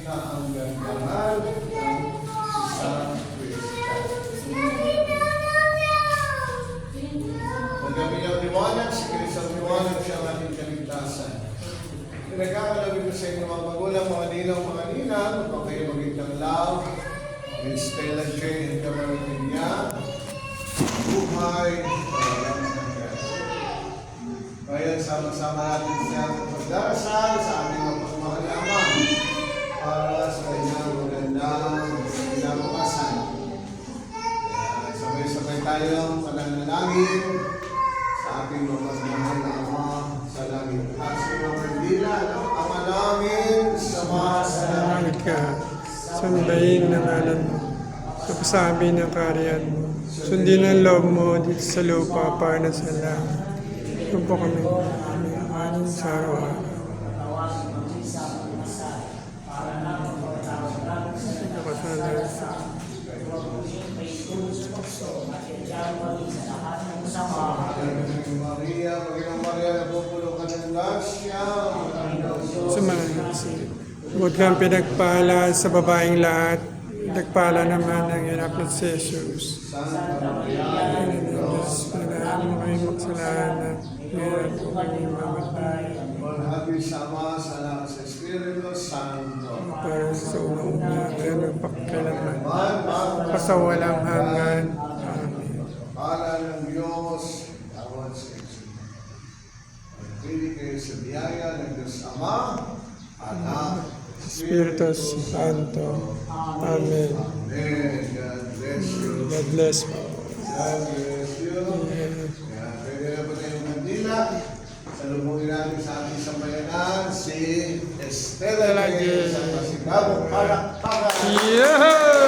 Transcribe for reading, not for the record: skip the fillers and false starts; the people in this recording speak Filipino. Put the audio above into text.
na ang gandahan ng isang Kristiyan. Magabi ang liwanag, si Kristo ang liwanag, siya ang ating kaligtasan. Pinagkakalawin ko sa inyo mga magulang, mga ninang, mga ninang, upang kayo magiging love, and Stella J. and Kamaritin niya, buhay, walang hanggan. Kaya sama-sama natin siya sa pagdarasal sa ating mapagmahal na Ama para sa kanyang magandang kinabukasan. Kaya sabay-sabay tayong pananalangin sa ating mapagmahal na Ama sa langit. At sa mga kandila ng Ama namin sa Salamat ka. Sambahin ng ngalan mo. Napasabi ng kaharian mo. Sundin ang loob mo dito sa lupa para na sa langit. Ito po kami aming anin sa araw-araw. Nakasala sa Maria, Panginoong Maria, napupulo ka ng grasya. sumanasi. Huwag kang pinagpala sa babaeng lahat. Pinagpala naman ang anak ng si Jesus. Santa Maria, Diyos, panahan mo kayong magsalanan. Ngayon po kami mamatay. Maghapit sa Ama, sa Anak, sa Espiritu Santo. Para sa unang-una, kaya magpakailanman. Man, Pasawalang hanggan. Amen. Pala ng Diyos, tawad sa Diyos. Magpili kayo sa biyaya ng Diyos Ama, Anak, Espiritu Santo. Amen. Amen. God bless you. God bless po. God bless you. Kaya pwede na po tayong mandila. Salubungin natin sa ating sambayanan si Estela Lagay sa Pasigabong Palakpakan. Yeah!